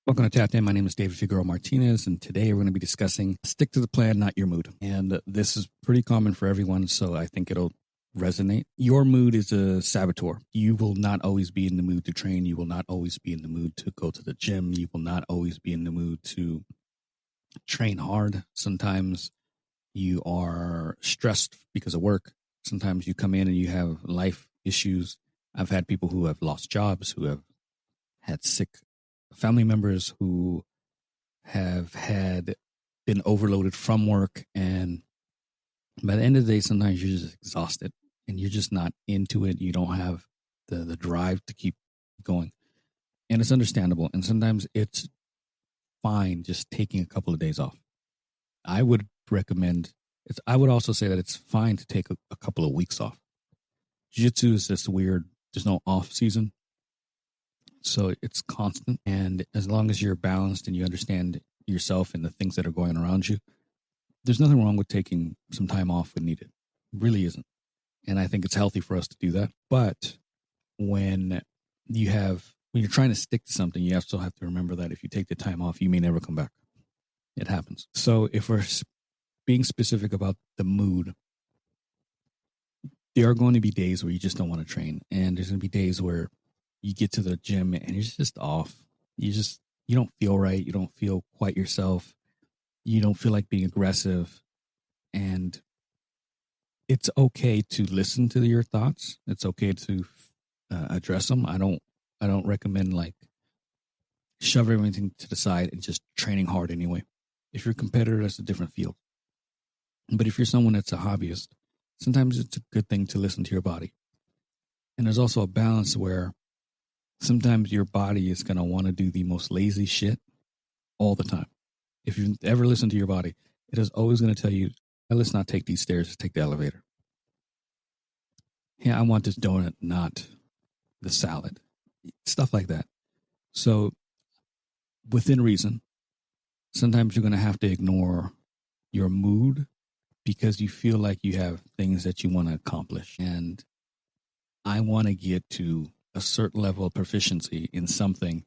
Welcome to Tap In. My name is David Figueroa-Martinez, and today we're going to be discussing stick to the plan, not your mood. And this is pretty common for everyone, so I think it'll resonate. Your mood is a saboteur. You will not always be in the mood to train. You will not always be in the mood to go to the gym. You will not always be in the mood to train hard. Sometimes you are stressed because of work. Sometimes you come in and you have life issues. I've had people who have lost jobs, who have had sick family members, who have been overloaded from work, and by the end of the day, sometimes you're just exhausted and you're just not into it. You don't have the drive to keep going, and it's understandable. And sometimes it's fine just taking a couple of days off. I would recommend it's. I would also say that it's fine to take a couple of weeks off. Jiu-jitsu is just weird. There's no off season. So it's constant, and as long as you're balanced and you understand yourself and the things that are going around you, there's nothing wrong with taking some time off when needed. It really isn't. And I think it's healthy for us to do that. But when you're trying to stick to something, you also have to remember that if you take the time off, you may never come back. It happens. So if we're being specific about the mood, there are going to be days where you just don't want to train, and there's going to be days where you get to the gym and you're just off. You don't feel right. You don't feel quite yourself. You don't feel like being aggressive. And it's okay to listen to your thoughts. It's okay to address them. I don't recommend like shove everything to the side and just training hard anyway. If you're a competitor, that's a different field. But if you're someone that's a hobbyist, sometimes it's a good thing to listen to your body. And there's also a balance where sometimes your body is going to want to do the most lazy shit all the time. If you've ever listened to your body, it is always going to tell you, let's not take these stairs, let's take the elevator. Yeah, I want this donut, not the salad. Stuff like that. So within reason, sometimes you're going to have to ignore your mood because you feel like you have things that you want to accomplish. And I want to get to a certain level of proficiency in something.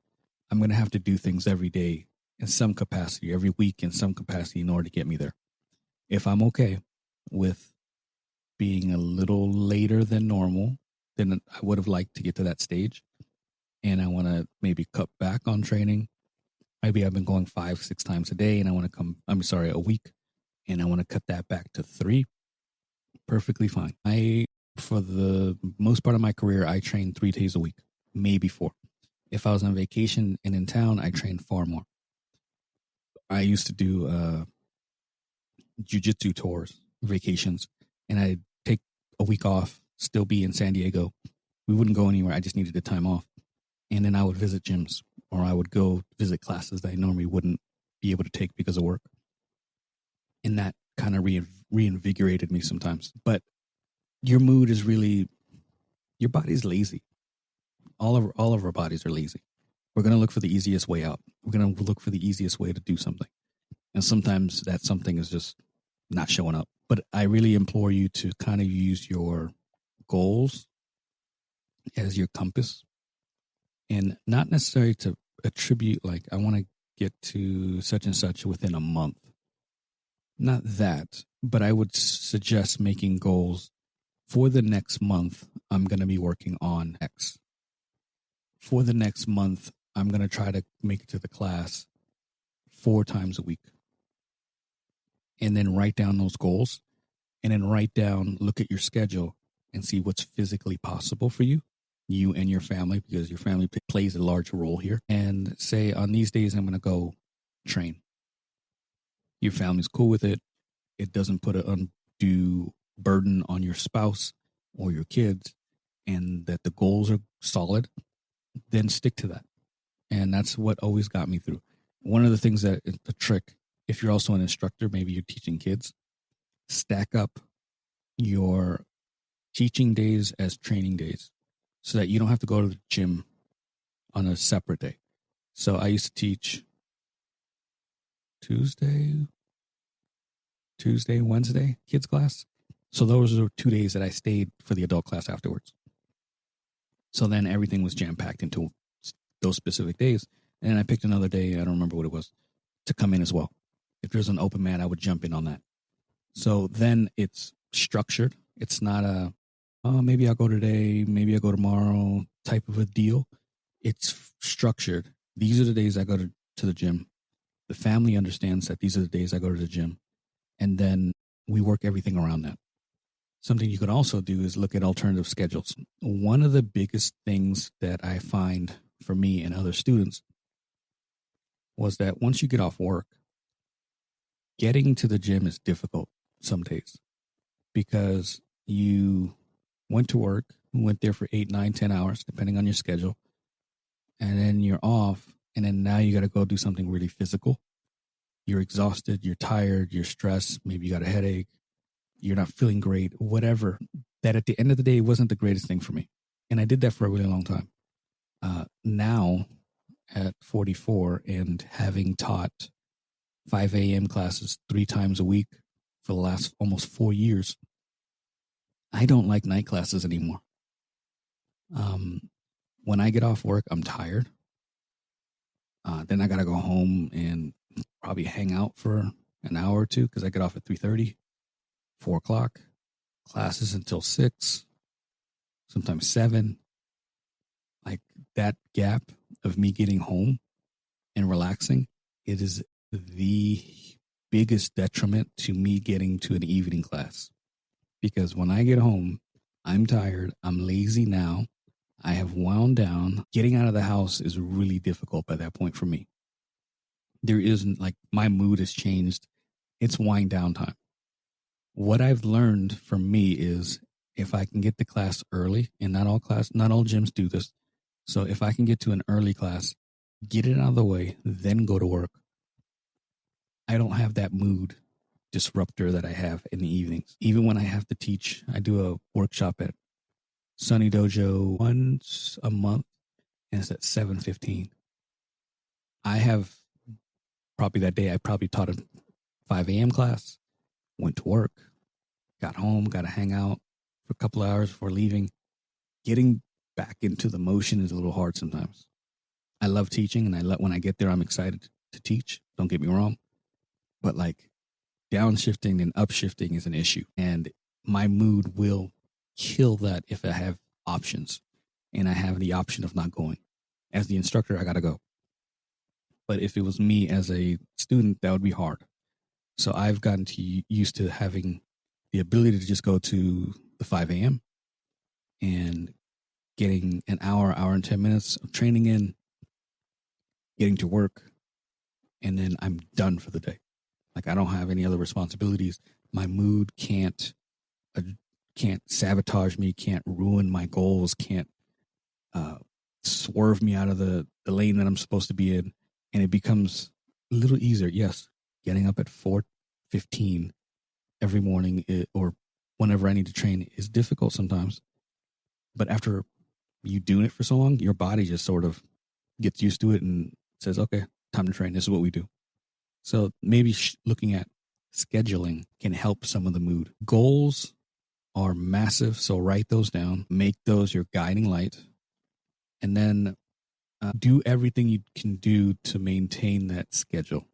I'm going to have to do things every day in some capacity, every week in some capacity in order to get me there. If I'm okay with being a little later than normal, then I would have liked to get to that stage. And I want to maybe cut back on training. Maybe I've been going 5-6 times a day and I want to a week, and I want to cut that back to 3. Perfectly fine. For the most part of my career, I trained 3 days a week, maybe 4. If I was on vacation and in town, I trained far more. I used to do jiu-jitsu tours, vacations, and I'd take a week off, still be in San Diego. We wouldn't go anywhere. I just needed the time off. And then I would visit gyms, or I would go visit classes that I normally wouldn't be able to take because of work. And that kind of reinvigorated me sometimes. But your mood is really, your body's lazy. All of our bodies are lazy. We're going to look for the easiest way out. We're going to look for the easiest way to do something. And sometimes that something is just not showing up. But I really implore you to kind of use your goals as your compass, and not necessarily to attribute like, I want to get to such and such within a month. Not that, but I would suggest making goals. For the next month, I'm going to be working on X. For the next month, I'm going to try to make it to the class 4 times a week. And then write down those goals, and then look at your schedule and see what's physically possible for you and your family, because your family plays a large role here. And say, on these days, I'm going to go train. Your family's cool with it. It doesn't put an undue burden on your spouse or your kids, and that the goals are solid, then stick to that. And that's what always got me through. One of the things that the trick, if you're also an instructor, maybe you're teaching kids, stack up your teaching days as training days so that you don't have to go to the gym on a separate day. So I used to teach Tuesday, Wednesday kids class. So those are 2 days that I stayed for the adult class afterwards. So then everything was jam-packed into those specific days. And I picked another day, I don't remember what it was, to come in as well. If there's an open mat, I would jump in on that. So then it's structured. It's not a, oh, maybe I'll go today, maybe I'll go tomorrow type of a deal. It's structured. These are the days I go to the gym. The family understands that these are the days I go to the gym. And then we work everything around that. Something you could also do is look at alternative schedules. One of the biggest things that I find for me and other students was that once you get off work, getting to the gym is difficult some days because you went to work, went there for 8, 9, 10 hours, depending on your schedule. And then you're off. And then now you got to go do something really physical. You're exhausted. You're tired. You're stressed. Maybe you got a headache. You're not feeling great, whatever. That at the end of the day, it wasn't the greatest thing for me. And I did that for a really long time. Now at 44 and having taught 5 a.m. classes 3 times a week for the last almost 4 years, I don't like night classes anymore. When I get off work, I'm tired. Then I got to go home and probably hang out for an hour or two because I get off at 3:30, 4 o'clock. Classes until 6, sometimes 7. Like that gap of me getting home and relaxing, it is the biggest detriment to me getting to an evening class. Because when I get home, I'm tired. I'm lazy now. I have wound down. Getting out of the house is really difficult by that point for me. There isn't like my mood has changed. It's wind down time. What I've learned for me is if I can get to class early, and not all gyms do this. So if I can get to an early class, get it out of the way, then go to work, I don't have that mood disruptor that I have in the evenings. Even when I have to teach, I do a workshop at Sunny Dojo once a month, and it's at 7:15. I have probably that day, I probably taught a 5 a.m. class, went to work, got home, got to hang out for a couple of hours before leaving. Getting back into the motion is a little hard sometimes. I love teaching, and when I get there, I'm excited to teach. Don't get me wrong. But like downshifting and upshifting is an issue. And my mood will kill that if I have options and I have the option of not going. As the instructor, I got to go. But if it was me as a student, that would be hard. So I've gotten used to having the ability to just go to the 5 a.m. and getting an hour and 10 minutes of training in, getting to work, and then I'm done for the day. Like I don't have any other responsibilities. My mood can't sabotage me, can't ruin my goals, can't swerve me out of the lane that I'm supposed to be in. And it becomes a little easier. Yes, getting up at 4:15 every morning or whenever I need to train is difficult sometimes. But after you doing it for so long, your body just sort of gets used to it and says, okay, time to train. This is what we do. So maybe looking at scheduling can help some of the mood. Goals are massive. So write those down, make those your guiding light, and then do everything you can do to maintain that schedule.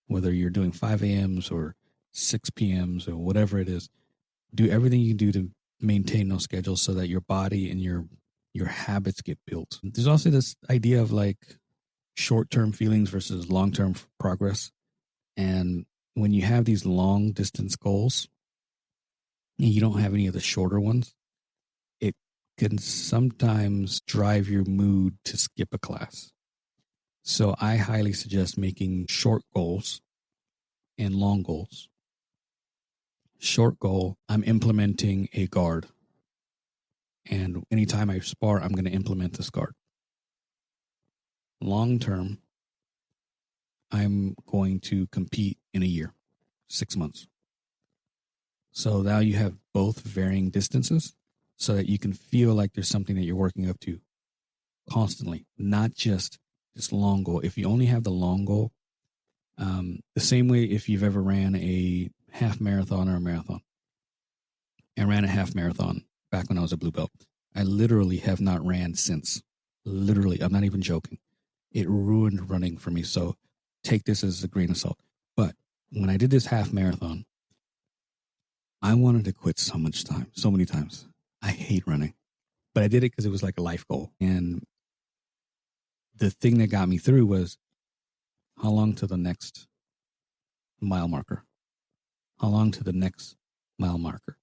Whether you're doing 5 a.m.s or 6 p.m.s or whatever it is, do everything you can do to maintain those schedules so that your body and your habits get built. There's also this idea of like short-term feelings versus long-term progress. And when you have these long distance goals and you don't have any of the shorter ones, it can sometimes drive your mood to skip a class. So I highly suggest making short goals and long goals. Short goal, I'm implementing a guard. And anytime I spar, I'm going to implement this guard. Long term, I'm going to compete in a year, 6 months. So now you have both varying distances so that you can feel like there's something that you're working up to constantly, not just this long goal. If you only have the long goal, the same way if you've ever ran a half marathon or a marathon. I ran a half marathon back when I was a blue belt. I literally have not ran since. Literally, I'm not even joking. it ruined running for me. So take this as a grain of salt. But when I did this half marathon, I wanted to quit so many times. I hate running, but I did it because it was like a life goal. And the thing that got me through was how long to the next mile marker? How long to the next mile marker?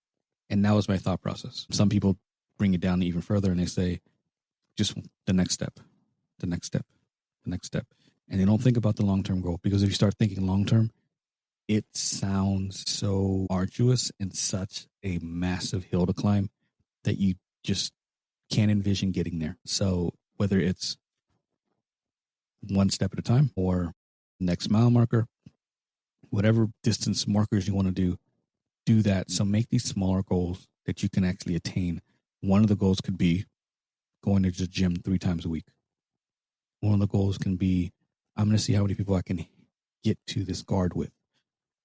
And that was my thought process. Some people bring it down even further and they say, just the next step, the next step, the next step. And they don't think about the long-term goal, because if you start thinking long-term, it sounds so arduous and such a massive hill to climb that you just can't envision getting there. So whether it's one step at a time or next mile marker, whatever distance markers you want to do that. So make these smaller goals that you can actually attain. One of the goals could be going to the gym 3 times a week. One of the goals can be, I'm going to see how many people I can get to this guard with.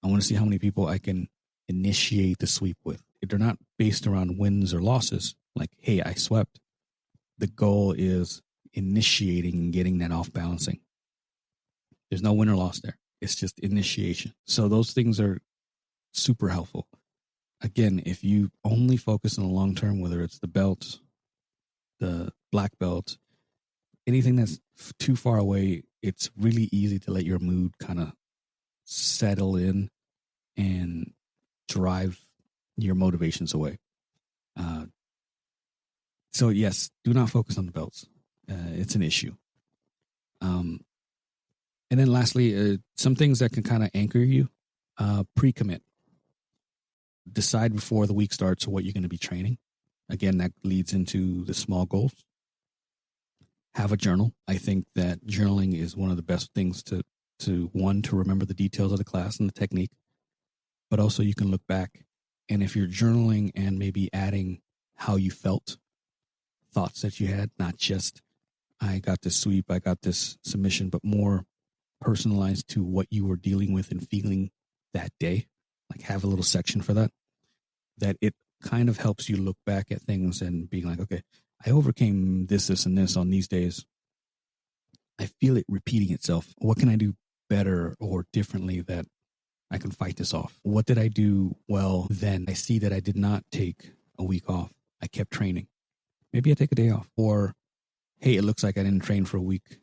I want to see how many people I can initiate the sweep with. They're not based around wins or losses. Like, hey, I swept. The goal is initiating and getting that off balancing. There's no win or loss there. It's just initiation. So those things are super helpful. Again, if you only focus on the long term, whether it's the belts, the black belts, anything that's too far away, it's really easy to let your mood kind of settle in and drive your motivations away. So yes, do not focus on the belts. It's an issue. And then lastly, some things that can kind of anchor you, pre-commit. Decide before the week starts what you're going to be training. Again, that leads into the small goals. Have a journal. I think that journaling is one of the best things to remember the details of the class and the technique, but also you can look back. And if you're journaling and maybe adding how you felt, thoughts that you had, not just, I got this sweep, I got this submission, but more personalized to what you were dealing with and feeling that day, like have a little section for that it kind of helps you look back at things and being like, okay, I overcame this, and this on these days. I feel it repeating itself. What can I do better or differently that I can fight this off? What did I do well then? I see that I did not take a week off. I kept training. Maybe I take a day off. Or, hey, it looks like I didn't train for a week,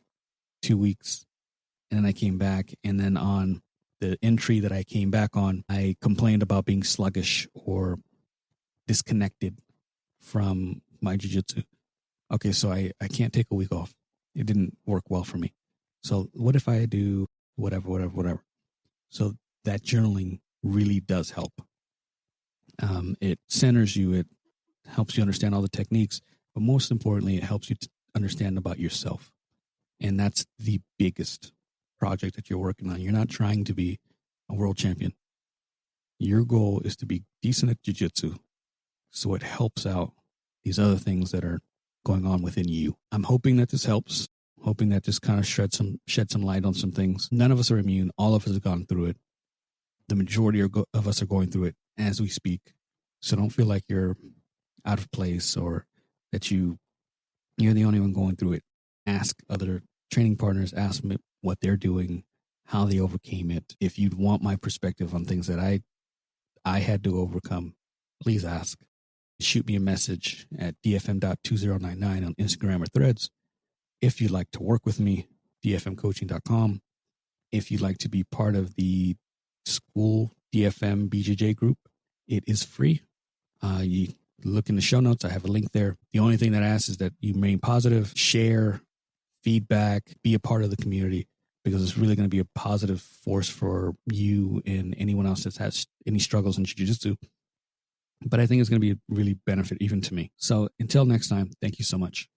2 weeks, and then I came back. And then on the entry that I came back on, I complained about being sluggish or disconnected from my jiu-jitsu. Okay, so I can't take a week off. It didn't work well for me. So what if I do whatever? So that journaling really does help. It centers you. It helps you understand all the techniques. But most importantly, it helps you to understand about yourself. And that's the biggest project that you're working on. You're not trying to be a world champion. Your goal is to be decent at jiu-jitsu. So it helps out these other things that are going on within you. I'm hoping that this helps, hoping that this kind of shed some light on some things. None of us are immune. All of us have gone through it. The majority of us are going through it as we speak. So don't feel like you're out of place or that you're the only one going through it. Ask other training partners, ask them what they're doing, how they overcame it. If you'd want my perspective on things that I had to overcome, please ask. Shoot me a message at dfm.2099 on Instagram or Threads. If you'd like to work with me, dfmcoaching.com. If you'd like to be part of the school DFM BJJ group, it is free. You look in the show notes. I have a link there. The only thing that I ask is that you remain positive, share feedback, be a part of the community, because it's really going to be a positive force for you and anyone else that has any struggles in jiu-jitsu. But I think it's going to be a really benefit even to me. So until next time, thank you so much.